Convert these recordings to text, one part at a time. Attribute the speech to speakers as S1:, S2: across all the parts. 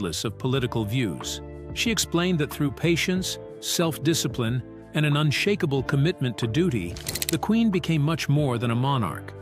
S1: regardless of political views. She explained that through patience, self-discipline, and an unshakable commitment to duty, the Queen became much more than a monarch.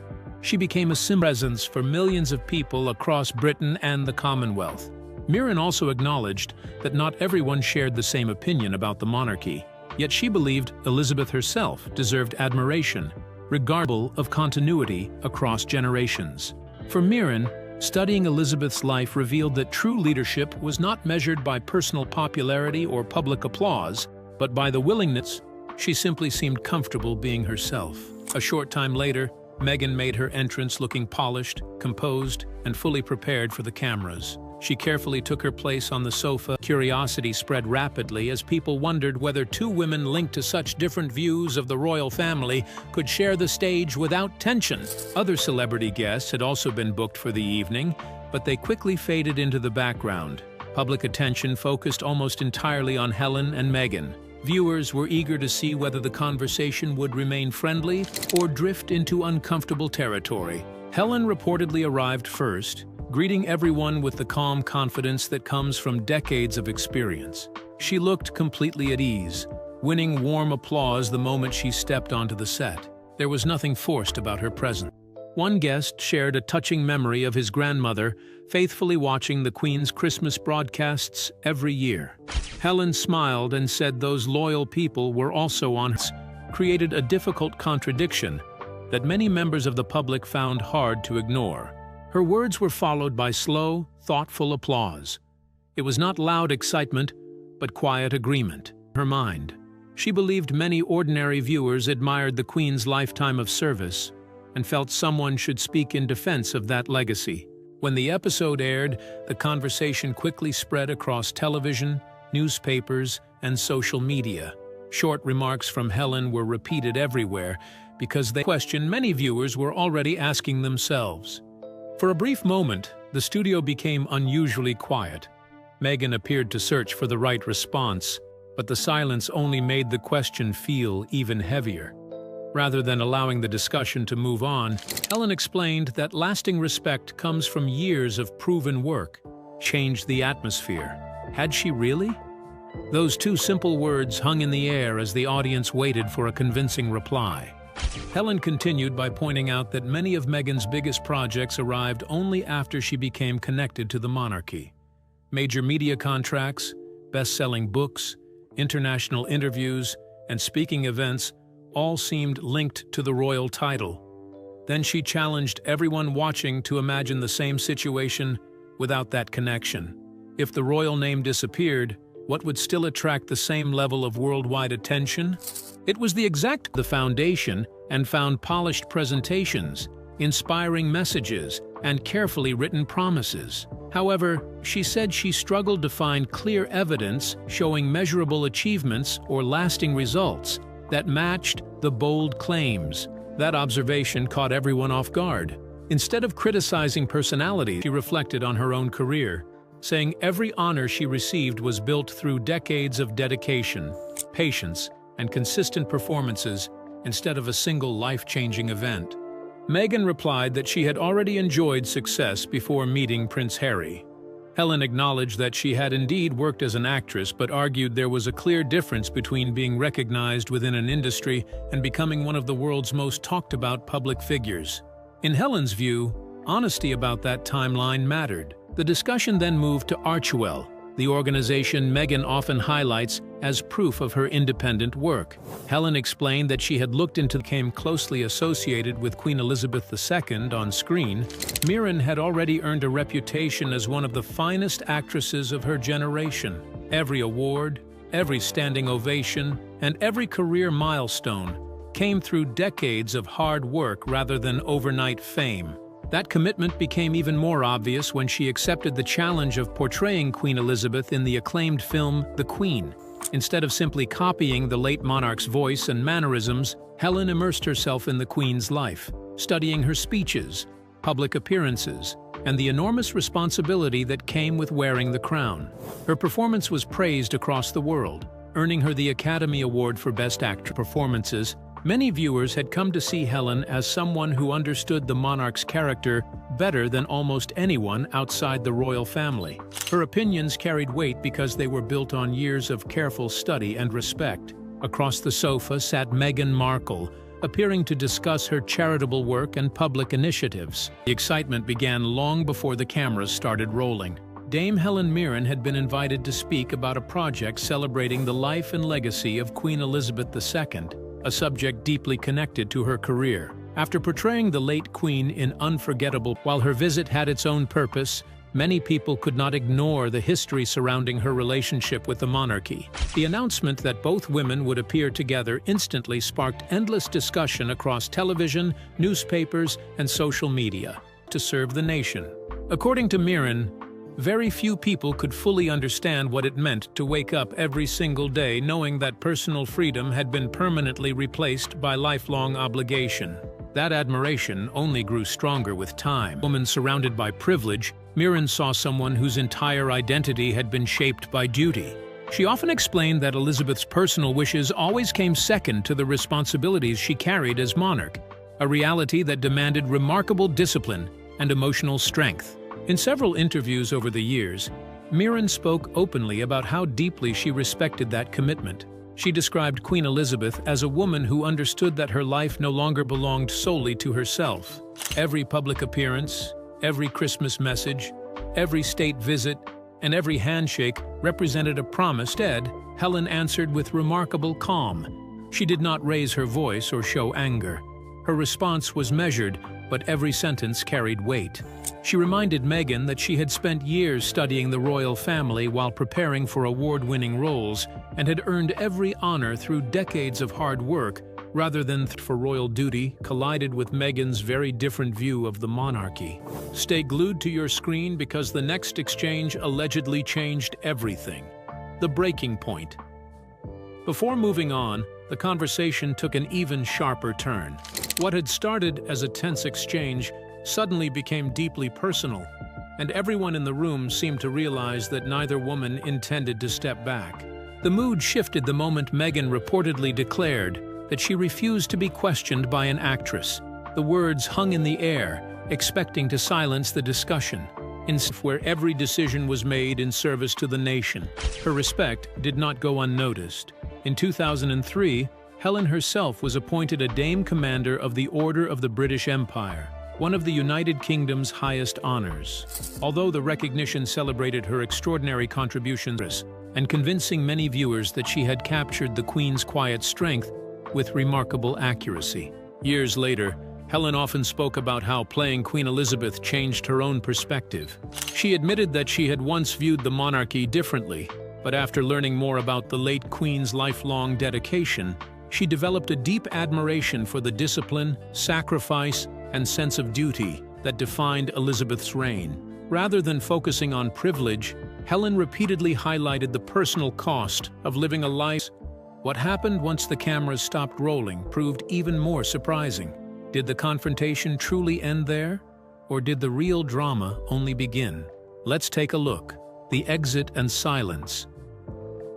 S1: She became a symbol of presence for millions of people across Britain and the Commonwealth. Mirren also acknowledged that not everyone shared the same opinion about the monarchy, yet she believed Elizabeth herself deserved admiration, regardless of continuity across generations. For Mirren, studying Elizabeth's life revealed that true leadership was not measured by personal popularity or public applause, but by the willingness. She simply seemed comfortable being herself. A short time later, Meghan made her entrance looking polished, composed, and fully prepared for the cameras. She carefully took her place on the sofa. Curiosity spread rapidly as people wondered whether two women linked to such different views of the royal family could share the stage without tension. Other celebrity guests had also been booked for the evening, but they quickly faded into the background. Public attention focused almost entirely on Helen and Meghan. Viewers were eager to see whether the conversation would remain friendly or drift into uncomfortable territory. Helen reportedly arrived first, greeting everyone with the calm confidence that comes from decades of experience. She looked completely at ease, winning warm applause the moment she stepped onto the set. There was nothing forced about her presence. One guest shared a touching memory of his grandmother faithfully watching the Queen's Christmas broadcasts every year. Helen smiled and said those loyal people were also on her, created a difficult contradiction that many members of the public found hard to ignore. Her words were followed by slow, thoughtful applause. It was not loud excitement, but quiet agreement. Her mind. She believed many ordinary viewers admired the Queen's lifetime of service and felt someone should speak in defense of that legacy. When the episode aired, the conversation quickly spread across television, newspapers, and social media. Short remarks from Helen were repeated everywhere because they questioned many viewers were already asking themselves. For a brief moment, the studio became unusually quiet. Meghan appeared to search for the right response, but the silence only made the question feel even heavier. Rather than allowing the discussion to move on, Helen explained that lasting respect comes from years of proven work. Changed the atmosphere. Had she really? Those two simple words hung in the air as the audience waited for a convincing reply. Helen continued by pointing out that many of Meghan's biggest projects arrived only after she became connected to the monarchy. Major media contracts, best-selling books, international interviews, and speaking events all seemed linked to the royal title. Then she challenged everyone watching to imagine the same situation without that connection. If the royal name disappeared, what would still attract the same level of worldwide attention? It was the foundation and found polished presentations, inspiring messages, and carefully written promises. However, she said she struggled to find clear evidence showing measurable achievements or lasting results that matched the bold claims. That observation caught everyone off guard. Instead of criticizing personality, she reflected on her own career, saying every honor she received was built through decades of dedication, patience, and consistent performances instead of a single life-changing event. Meghan replied that she had already enjoyed success before meeting Prince Harry. Helen acknowledged that she had indeed worked as an actress, but argued there was a clear difference between being recognized within an industry and becoming one of the world's most talked-about public figures. In Helen's view, honesty about that timeline mattered. The discussion then moved to Archewell, the organization Meghan often highlights as proof of her independent work. Helen explained that she had looked into became closely associated with Queen Elizabeth II on screen. Mirren had already earned a reputation as one of the finest actresses of her generation. Every award, every standing ovation, and every career milestone came through decades of hard work rather than overnight fame. That commitment became even more obvious when she accepted the challenge of portraying Queen Elizabeth in the acclaimed film The Queen. Instead of simply copying the late monarch's voice and mannerisms, Helen immersed herself in the Queen's life, studying her speeches, public appearances, and the enormous responsibility that came with wearing the crown. Her performance was praised across the world, earning her the Academy Award for Best Actress. Performances Many viewers had come to see Helen as someone who understood the monarch's character better than almost anyone outside the royal family. Her opinions carried weight because they were built on years of careful study and respect. Across the sofa sat Meghan Markle, appearing to discuss her charitable work and public initiatives. The excitement began long before the cameras started rolling. Dame Helen Mirren had been invited to speak about a project celebrating the life and legacy of Queen Elizabeth II, a subject deeply connected to her career. After portraying the late Queen in unforgettable, while her visit had its own purpose, many people could not ignore the history surrounding her relationship with the monarchy. The announcement that both women would appear together instantly sparked endless discussion across television, newspapers, and social media to serve the nation. According to Mirren, very few people could fully understand what it meant to wake up every single day knowing that personal freedom had been permanently replaced by lifelong obligation. That admiration only grew stronger with time. A woman surrounded by privilege, Mirren saw someone whose entire identity had been shaped by duty. She often explained that Elizabeth's personal wishes always came second to the responsibilities she carried as monarch, a reality that demanded remarkable discipline and emotional strength. In several interviews over the years, Mirren spoke openly about how deeply she respected that commitment. She described Queen Elizabeth as a woman who understood that her life no longer belonged solely to herself. Every public appearance, every Christmas message, every state visit, and every handshake represented a promise. Instead, Helen answered with remarkable calm. She did not raise her voice or show anger. Her response was measured, but every sentence carried weight. She reminded Meghan that she had spent years studying the royal family while preparing for award-winning roles and had earned every honor through decades of hard work rather than for royal duty. Collided with Meghan's very different view of the monarchy. Stay glued to your screen because the next exchange allegedly changed everything. The breaking point. Before moving on, the conversation took an even sharper turn. What had started as a tense exchange suddenly became deeply personal, and everyone in the room seemed to realize that neither woman intended to step back. The mood shifted the moment Meghan reportedly declared that she refused to be questioned by an actress. The words hung in the air, expecting to silence the discussion, where every decision was made in service to the nation. Her respect did not go unnoticed. In 2003, Helen herself was appointed a Dame Commander of the Order of the British Empire, one of the United Kingdom's highest honors. Although the recognition celebrated her extraordinary contributions and convincing many viewers that she had captured the Queen's quiet strength with remarkable accuracy. Years later, Helen often spoke about how playing Queen Elizabeth changed her own perspective. She admitted that she had once viewed the monarchy differently, but after learning more about the late Queen's lifelong dedication, she developed a deep admiration for the discipline, sacrifice, and sense of duty that defined Elizabeth's reign. Rather than focusing on privilege, Helen repeatedly highlighted the personal cost of living a life. What happened once the cameras stopped rolling proved even more surprising. Did the confrontation truly end there? Or did the real drama only begin? Let's take a look. The exit and silence.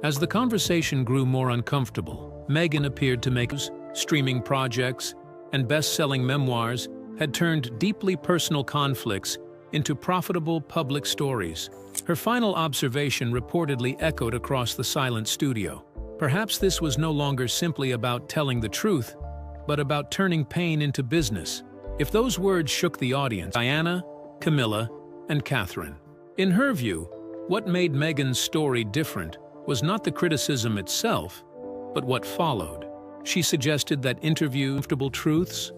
S1: As the conversation grew more uncomfortable, Meghan appeared to make streaming projects and best-selling memoirs had turned deeply personal conflicts into profitable public stories. Her final observation reportedly echoed across the silent studio. Perhaps this was no longer simply about telling the truth, but about turning pain into business. If those words shook the audience, Diana, Camilla, and Catherine. In her view, what made Meghan's story different was not the criticism itself, but what followed. She suggested that interview comfortable truths,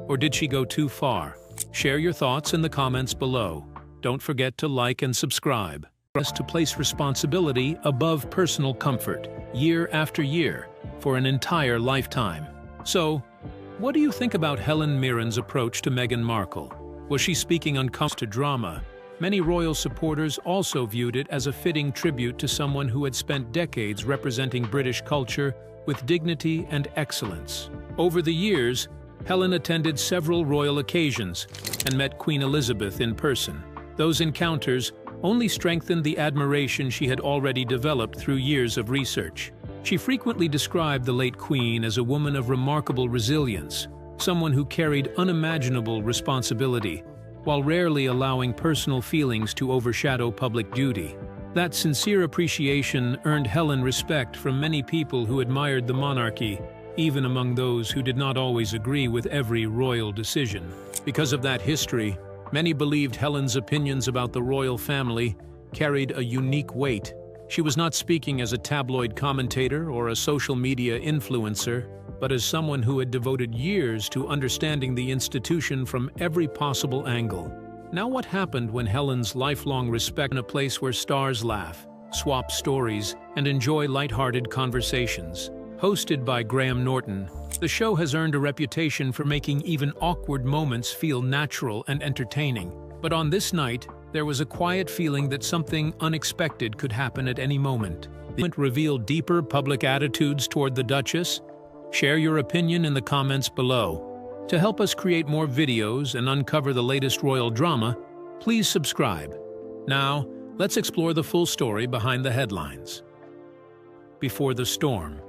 S1: or did she go too far? Share your thoughts in the comments below. Don't forget to like and subscribe. Us to place responsibility above personal comfort, year after year, for an entire lifetime. So, what do you think about Helen Mirren's approach to Meghan Markle? Was she speaking uncomfortable to drama? Many royal supporters also viewed it as a fitting tribute to someone who had spent decades representing British culture with dignity and excellence. Over the years, Helen attended several royal occasions and met Queen Elizabeth in person. Those encounters only strengthened the admiration she had already developed through years of research. She frequently described the late Queen as a woman of remarkable resilience, someone who carried unimaginable responsibility, while rarely allowing personal feelings to overshadow public duty. That sincere appreciation earned Helen respect from many people who admired the monarchy, even among those who did not always agree with every royal decision. Because of that history, many believed Helen's opinions about the royal family carried a unique weight. She was not speaking as a tabloid commentator or a social media influencer, but as someone who had devoted years to understanding the institution from every possible angle. Now, what happened when Helen's lifelong respect in a place where stars laugh, swap stories, and enjoy lighthearted conversations? Hosted by Graham Norton, the show has earned a reputation for making even awkward moments feel natural and entertaining. But on this night, there was a quiet feeling that something unexpected could happen at any moment. The event revealed deeper public attitudes toward the Duchess. Share your opinion in the comments below. To help us create more videos and uncover the latest royal drama, please subscribe. Now, let's explore the full story behind the headlines. Before the storm.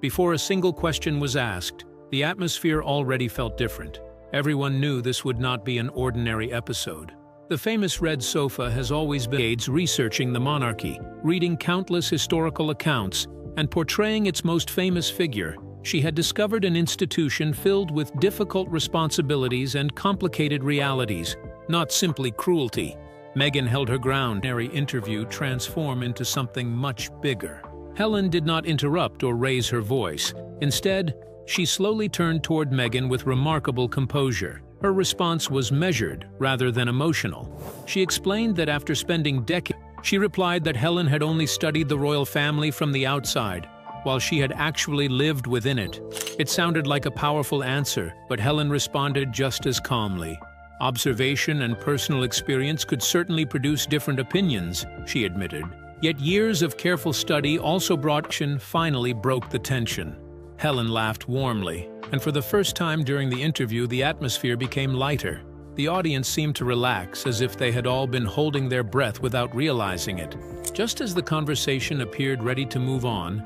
S1: Before a single question was asked, the atmosphere already felt different. Everyone knew this would not be an ordinary episode. The famous red sofa has always been decades researching the monarchy, reading countless historical accounts, and portraying its most famous figure. She had discovered an institution filled with difficult responsibilities and complicated realities, not simply cruelty. Meghan held her ground. An interview transformed into something much bigger. Helen did not interrupt or raise her voice. Instead, she slowly turned toward Meghan with remarkable composure. Her response was measured rather than emotional. She explained that after spending decades, she replied that Helen had only studied the royal family from the outside, while she had actually lived within it. It sounded like a powerful answer, but Helen responded just as calmly. Observation and personal experience could certainly produce different opinions, she admitted. Yet years of careful study also brought action. Finally broke the tension. Helen laughed warmly, and for the first time during the interview, the atmosphere became lighter. The audience seemed to relax, as if they had all been holding their breath without realizing it. Just as the conversation appeared ready to move on,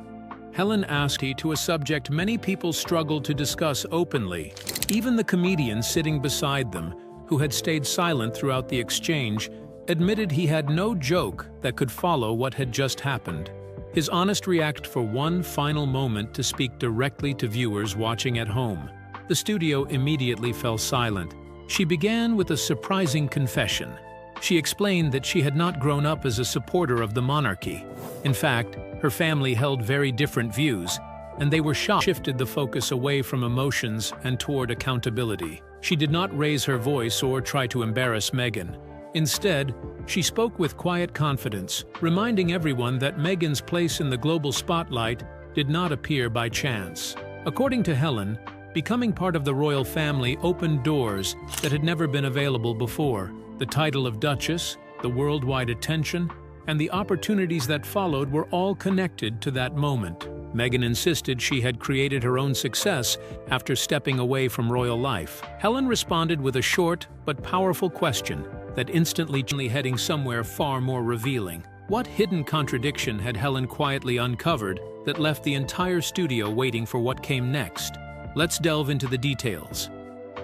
S1: Helen asked to a subject many people struggled to discuss openly. Even the comedian sitting beside them, who had stayed silent throughout the exchange, admitted he had no joke that could follow what had just happened. His honest reaction for one final moment to speak directly to viewers watching at home. The studio immediately fell silent. She began with a surprising confession. She explained that she had not grown up as a supporter of the monarchy. In fact, her family held very different views, and they were shocked. Shifted the focus away from emotions and toward accountability. She did not raise her voice or try to embarrass Meghan. Instead, she spoke with quiet confidence, reminding everyone that Meghan's place in the global spotlight did not appear by chance. According to Helen, becoming part of the royal family opened doors that had never been available before. The title of Duchess, the worldwide attention, and the opportunities that followed were all connected to that moment. Meghan insisted she had created her own success after stepping away from royal life. Helen responded with a short but powerful question that instantly heading somewhere far more revealing. What hidden contradiction had Helen quietly uncovered that left the entire studio waiting for what came next? Let's delve into the details.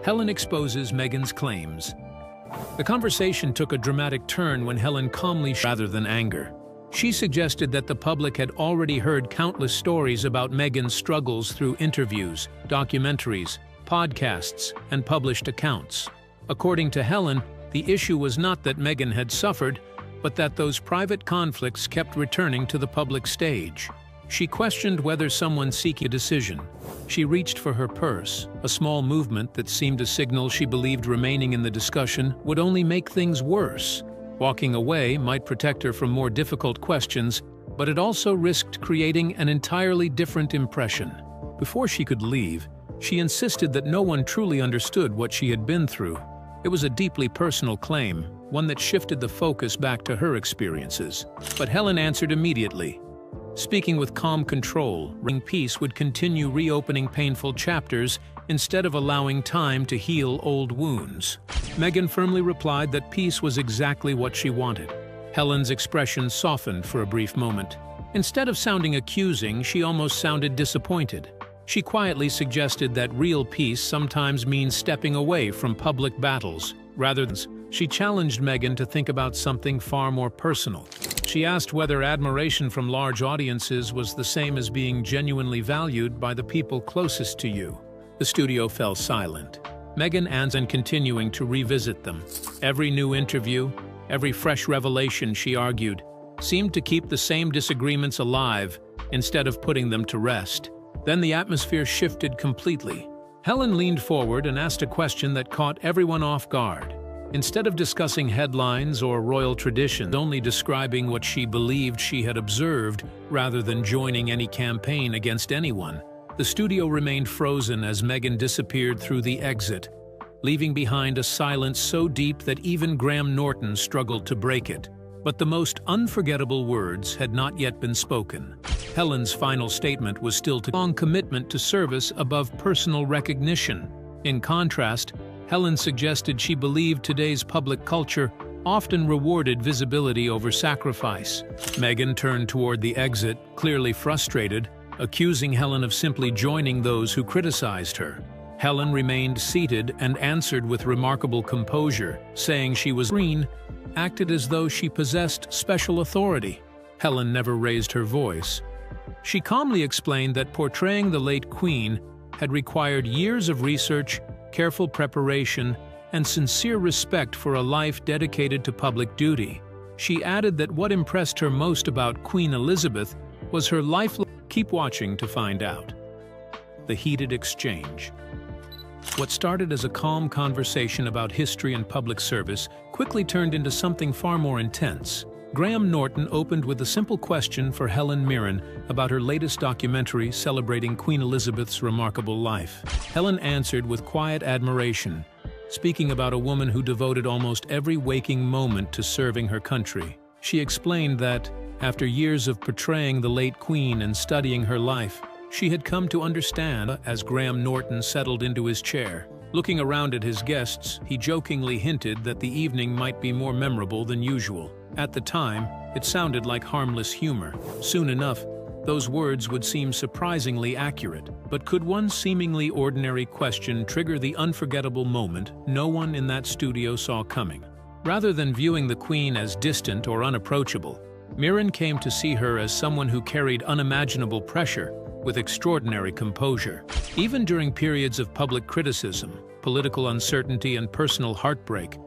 S1: Helen exposes Meghan's claims. The conversation took a dramatic turn when Helen calmly, rather than anger. She suggested that the public had already heard countless stories about Meghan's struggles through interviews, documentaries, podcasts, and published accounts. According to Helen, the issue was not that Meghan had suffered, but that those private conflicts kept returning to the public stage. She questioned whether someone seeking a decision. She reached for her purse, a small movement that seemed to signal she believed remaining in the discussion would only make things worse. Walking away might protect her from more difficult questions, but it also risked creating an entirely different impression. Before she could leave, she insisted that no one truly understood what she had been through. It was a deeply personal claim, one that shifted the focus back to her experiences. But Helen answered immediately. Speaking with calm control, peace would continue reopening painful chapters instead of allowing time to heal old wounds. Meghan firmly replied that peace was exactly what she wanted. Helen's expression softened for a brief moment. Instead of sounding accusing, she almost sounded disappointed. She quietly suggested that real peace sometimes means stepping away from public battles, rather than. She challenged Meghan to think about something far more personal. She asked whether admiration from large audiences was the same as being genuinely valued by the people closest to you. The studio fell silent. Meghan and continuing to revisit them. Every new interview, every fresh revelation, she argued, seemed to keep the same disagreements alive instead of putting them to rest. Then the atmosphere shifted completely. Helen leaned forward and asked a question that caught everyone off guard. Instead of discussing headlines or royal traditions, only describing what she believed she had observed rather than joining any campaign against anyone, the studio remained frozen as Meghan disappeared through the exit, leaving behind a silence so deep that even Graham Norton struggled to break it. But the most unforgettable words had not yet been spoken. Helen's final statement was still a long commitment to service above personal recognition. In contrast, Helen suggested she believed today's public culture often rewarded visibility over sacrifice. Meghan turned toward the exit, clearly frustrated, accusing Helen of simply joining those who criticized her. Helen remained seated and answered with remarkable composure, saying she was green, acted as though she possessed special authority. Helen never raised her voice. She calmly explained that portraying the late Queen had required years of research, careful preparation, and sincere respect for a life dedicated to public duty. She added that what impressed her most about Queen Elizabeth was her lifelong. Keep watching to find out. The heated exchange. What started as a calm conversation about history and public service quickly turned into something far more intense. Graham Norton opened with a simple question for Helen Mirren about her latest documentary celebrating Queen Elizabeth's remarkable life. Helen answered with quiet admiration, speaking about a woman who devoted almost every waking moment to serving her country. She explained that, after years of portraying the late Queen and studying her life, she had come to understand. As Graham Norton settled into his chair, looking around at his guests, he jokingly hinted that the evening might be more memorable than usual. At the time, it sounded like harmless humor. Soon enough, those words would seem surprisingly accurate. But could one seemingly ordinary question trigger the unforgettable moment no one in that studio saw coming? Rather than viewing the Queen as distant or unapproachable, Mirren came to see her as someone who carried unimaginable pressure with extraordinary composure. Even during periods of public criticism, political uncertainty, and personal heartbreak,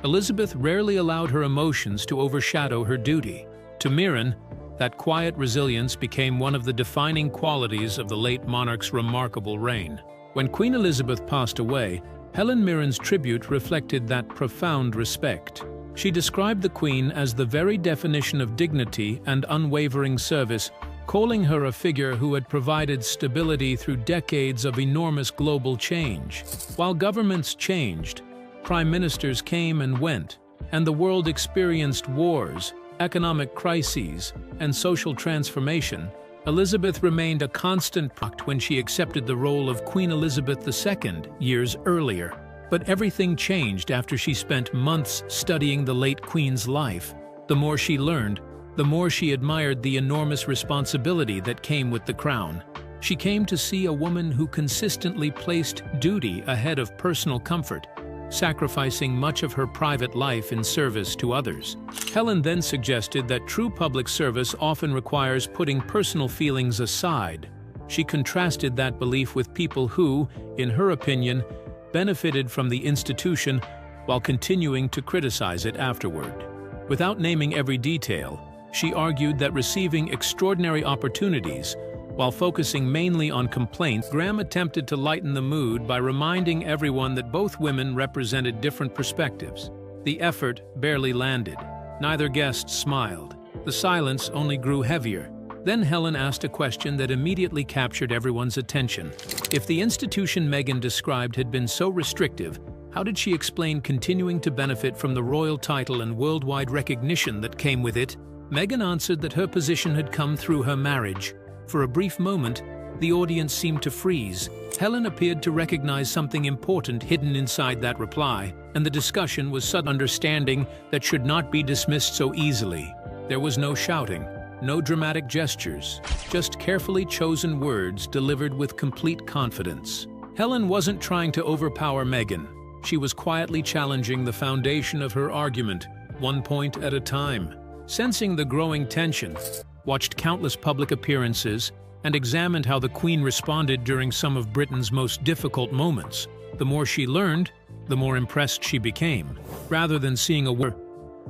S1: Elizabeth rarely allowed her emotions to overshadow her duty. To Mirren, that quiet resilience became one of the defining qualities of the late monarch's remarkable reign. When Queen Elizabeth passed away, Helen Mirren's tribute reflected that profound respect. She described the Queen as the very definition of dignity and unwavering service, calling her a figure who had provided stability through decades of enormous global change. While governments changed, prime ministers came and went, and the world experienced wars, economic crises, and social transformation, Elizabeth remained a constant when she accepted the role of Queen Elizabeth II years earlier. But everything changed after she spent months studying the late Queen's life. The more she learned, the more she admired the enormous responsibility that came with the crown. She came to see a woman who consistently placed duty ahead of personal comfort, sacrificing much of her private life in service to others. Helen then suggested that true public service often requires putting personal feelings aside. She contrasted that belief with people who, in her opinion, benefited from the institution while continuing to criticize it afterward. Without naming every detail, she argued that receiving extraordinary opportunities, while focusing mainly on complaints, Graham attempted to lighten the mood by reminding everyone that both women represented different perspectives. The effort barely landed. Neither guest smiled. The silence only grew heavier. Then Helen asked a question that immediately captured everyone's attention. If the institution Meghan described had been so restrictive, how did she explain continuing to benefit from the royal title and worldwide recognition that came with it? Meghan answered that her position had come through her marriage. For a brief moment, the audience seemed to freeze. Helen appeared to recognize something important hidden inside that reply, and the discussion was sudden understanding that should not be dismissed so easily. There was no shouting, No dramatic gestures, just carefully chosen words delivered with complete confidence. Helen wasn't trying to overpower Meghan. She was quietly challenging the foundation of her argument, one point at a time. Sensing the growing tension, watched countless public appearances, and examined how the Queen responded during some of Britain's most difficult moments. The more she learned, the more impressed she became. Rather than seeing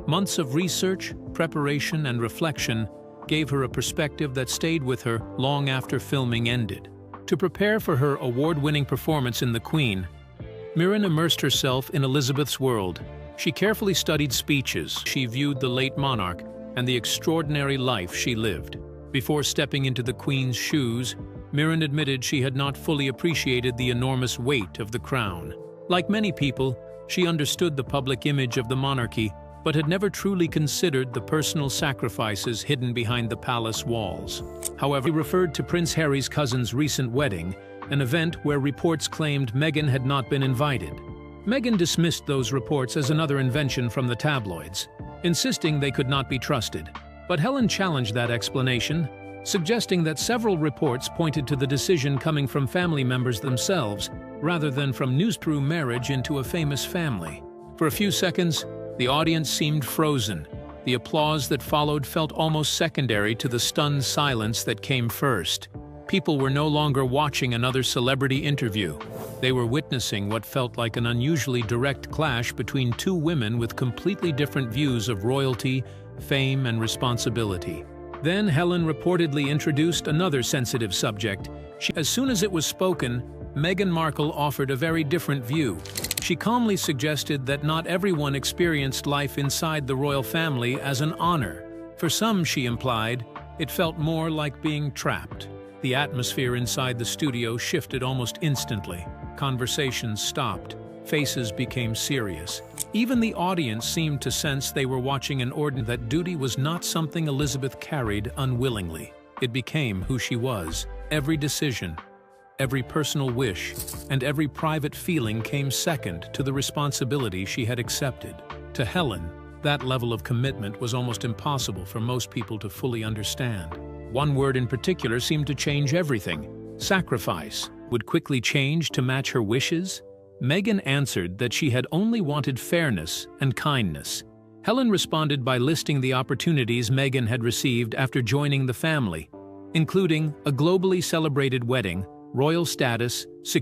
S1: months of research, preparation, and reflection gave her a perspective that stayed with her long after filming ended. To prepare for her award-winning performance in The Queen, Mirren immersed herself in Elizabeth's world. She carefully studied speeches. She viewed the late monarch and the extraordinary life she lived. Before stepping into the Queen's shoes, Mirren admitted she had not fully appreciated the enormous weight of the crown. Like many people, she understood the public image of the monarchy, but had never truly considered the personal sacrifices hidden behind the palace walls. However, he referred to Prince Harry's cousin's recent wedding, an event where reports claimed Meghan had not been invited. Meghan dismissed those reports as another invention from the tabloids, insisting they could not be trusted. But Helen challenged that explanation, suggesting that several reports pointed to the decision coming from family members themselves, rather than from newsproof marriage into a famous family. For a few seconds, the audience seemed frozen. The applause that followed felt almost secondary to the stunned silence that came first. People were no longer watching another celebrity interview. They were witnessing what felt like an unusually direct clash between two women with completely different views of royalty, fame, and responsibility. Then Helen reportedly introduced another sensitive subject. As soon as it was spoken, Meghan Markle offered a very different view. She calmly suggested that not everyone experienced life inside the royal family as an honor. For some, she implied, it felt more like being trapped. The atmosphere inside the studio shifted almost instantly. Conversations stopped. Faces became serious. Even the audience seemed to sense they were watching an ordinary that duty was not something Elizabeth carried unwillingly. It became who she was. Every decision, every personal wish, and every private feeling came second to the responsibility she had accepted. To Helen, that level of commitment was almost impossible for most people to fully understand. One word in particular seemed to change everything: sacrifice. Would quickly change to match her wishes? Meghan answered that she had only wanted fairness and kindness. Helen responded by listing the opportunities Meghan had received after joining the family, including a globally celebrated wedding, royal status, security,